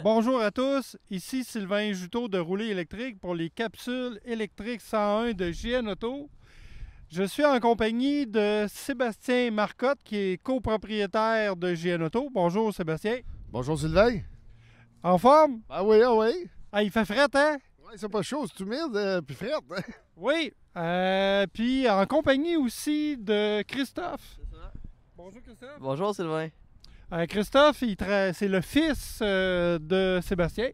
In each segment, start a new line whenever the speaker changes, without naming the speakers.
Bonjour à tous, ici Sylvain Juteau de Rouler électrique pour les capsules électriques 101 de JN Auto. Je suis en compagnie de Sébastien Marcotte qui est copropriétaire de JN Auto. Bonjour Sébastien.
Bonjour Sylvain.
En forme?
Ah oui, ah oui.
Ah, il fait fret, hein?
Oui, c'est pas chaud, c'est humide puis frette. Hein?
Oui. Puis en compagnie aussi de Christophe.
C'est ça.
Bonjour Christophe.
Bonjour Sylvain.
Christophe, c'est le fils de Sébastien.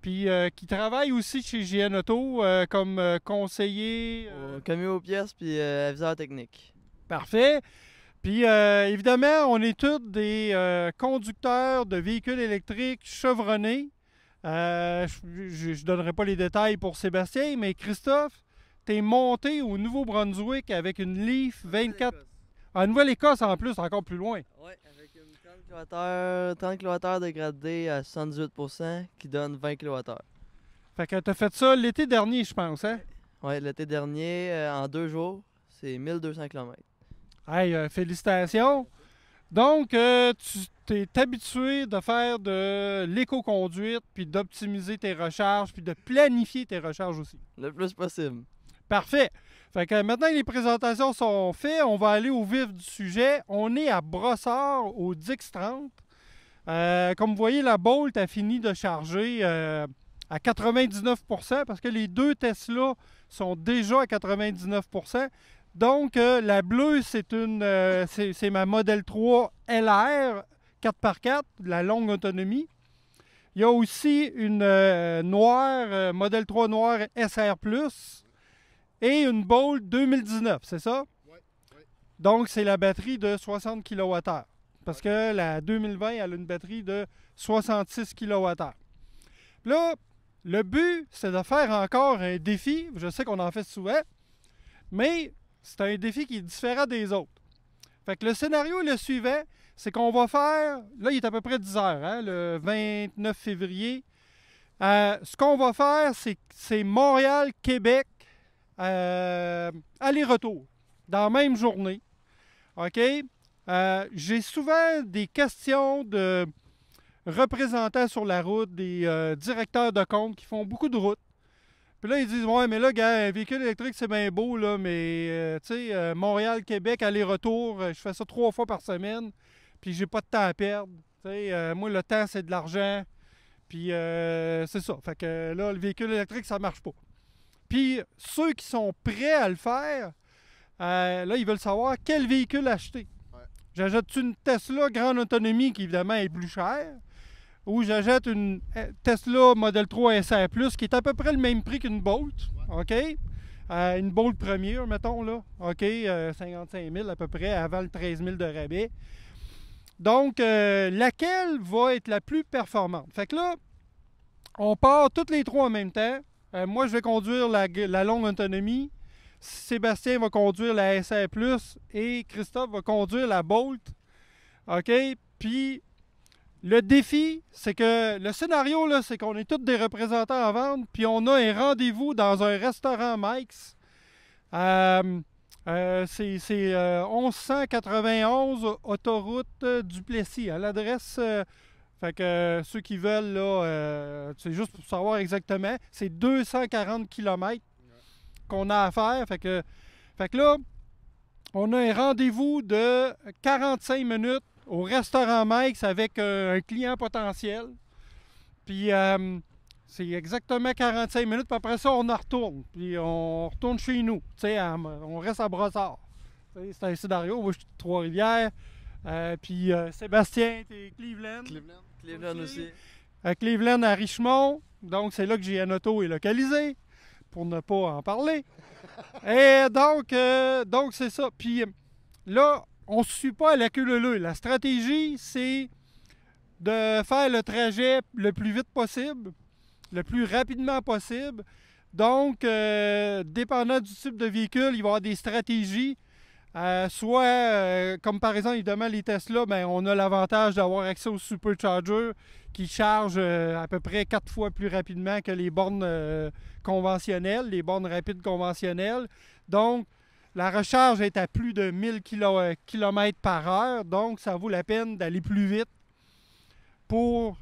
Puis qui travaille aussi chez JN Auto comme conseiller.
Commis aux pièces puis aviseur technique.
Parfait. Puis évidemment, on est tous des conducteurs de véhicules électriques chevronnés. Je ne donnerai pas les détails pour Sébastien, mais Christophe, tu es monté au Nouveau-Brunswick avec une Leaf 24. En Nouvelle-Écosse en plus, encore plus loin.
Oui, avec une 30 kWh dégradée à 78% qui donne 20 kWh.
Fait que tu as fait ça l'été dernier, je pense, hein?
Oui, l'été dernier, en 2 jours, c'est 1200 km.
Hey, félicitations! Donc, tu t'es habitué de faire de l'éco-conduite, puis d'optimiser tes recharges, puis de planifier tes recharges aussi.
Le plus possible.
Parfait! Fait que maintenant que les présentations sont faites, on va aller au vif du sujet. On est à Brossard, au Dix 30. Comme vous voyez, la Bolt a fini de charger à 99% parce que les deux Tesla sont déjà à 99%. Donc, la bleue, c'est ma Model 3 LR 4x4, la longue autonomie. Il y a aussi une noire, Model 3 noire SR+, et une Bolt 2019, c'est ça?
Oui.
Donc, c'est la batterie de 60 kWh. Parce que la 2020, elle a une batterie de 66 kWh. Là, le but, c'est de faire encore un défi. Je sais qu'on en fait souvent, mais c'est un défi qui est différent des autres. Fait que le scénario est le suivant, c'est qu'on va faire, là il est à peu près 10 heures, hein, le 29 février. Ce qu'on va faire, c'est Montréal-Québec, aller-retour, dans la même journée. OK? J'ai souvent des questions de représentants sur la route, des directeurs de compte qui font beaucoup de routes. Puis là, ils disent, ouais, mais là, gars, un véhicule électrique, c'est bien beau, là, mais, tu sais, Montréal-Québec, aller-retour, je fais ça 3 fois par semaine, puis j'ai pas de temps à perdre. Tu sais, moi, le temps, c'est de l'argent, puis c'est ça. Fait que là, le véhicule électrique, ça marche pas. Puis, ceux qui sont prêts à le faire, là, ils veulent savoir quel véhicule acheter.
Ouais.
J'achète une Tesla grande autonomie, qui évidemment est plus chère, ou j'achète une Tesla Model 3 SR+, qui est à peu près le même prix qu'une Bolt, OK? Une Bolt première, mettons, là, OK? 55 000 à peu près, avant le 13 000 de rabais. Donc, laquelle va être la plus performante? Fait que là, on part toutes les trois en même temps. Moi, je vais conduire la longue autonomie. Sébastien va conduire la SR+, et Christophe va conduire la Bolt. OK? Puis, le défi, c'est que le scénario, là, c'est qu'on est tous des représentants en vente, puis on a un rendez-vous dans un restaurant Mike's. C'est 1191 autoroute Duplessis. Hein, l'adresse, fait que ceux qui veulent, là, c'est juste pour savoir exactement, c'est 240 km qu'on a à faire. Fait que là, on a un rendez-vous de 45 minutes au restaurant Mike's avec un client potentiel. Puis c'est exactement 45 minutes, puis après ça, on en retourne. Puis on retourne chez nous. Tu sais, on reste à Brossard. C'est un scénario. Moi, je suis de Trois-Rivières. Puis Sébastien, t'es Cleveland.
Cleveland aussi.
Cleveland à Richmond. Donc, c'est là que JN Auto est localisé, pour ne pas en parler. Et donc c'est ça. Puis là, on ne se suit pas à la queue leu leu. La stratégie, c'est de faire le trajet le plus vite possible, le plus rapidement possible. Donc, dépendant du type de véhicule, il va y avoir des stratégies. Comme par exemple, évidemment, les Tesla, ben, on a l'avantage d'avoir accès au supercharger qui charge à peu près 4 fois plus rapidement que les bornes conventionnelles, les bornes rapides conventionnelles. Donc, la recharge est à plus de 1000 km par heure, donc ça vaut la peine d'aller plus vite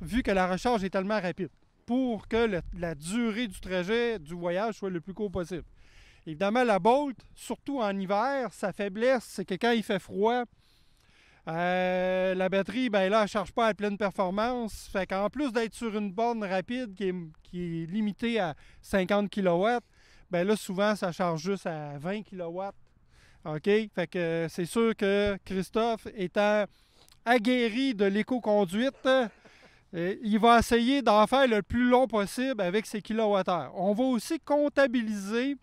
vu que la recharge est tellement rapide, pour que la durée du trajet, du voyage, soit le plus court possible. Évidemment, la Bolt, surtout en hiver, sa faiblesse, c'est que quand il fait froid, la batterie, ben là, elle ne charge pas à pleine performance. Fait qu'en plus d'être sur une borne rapide qui est limitée à 50 kW, ben là, souvent, ça charge juste à 20 kW. OK? Fait que c'est sûr que Christophe, étant aguerri de l'éco-conduite, il va essayer d'en faire le plus long possible avec ses kilowattheures. On va aussi comptabiliser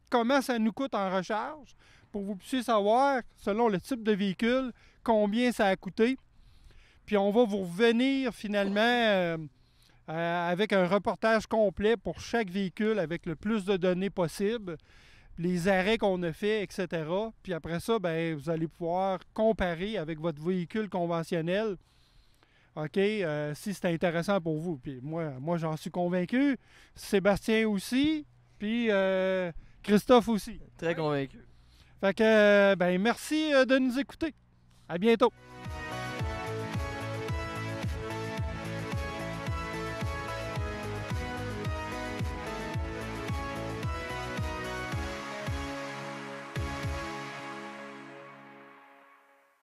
comment ça nous coûte en recharge pour que vous puissiez savoir, selon le type de véhicule, combien ça a coûté. Puis on va vous revenir finalement avec un reportage complet pour chaque véhicule avec le plus de données possible, les arrêts qu'on a fait, etc. Puis après ça, ben, vous allez pouvoir comparer avec votre véhicule conventionnel. OK, si c'est intéressant pour vous. Puis moi j'en suis convaincu. Sébastien aussi. Puis Christophe aussi.
Très convaincu.
Fait que, ben, merci de nous écouter. À bientôt.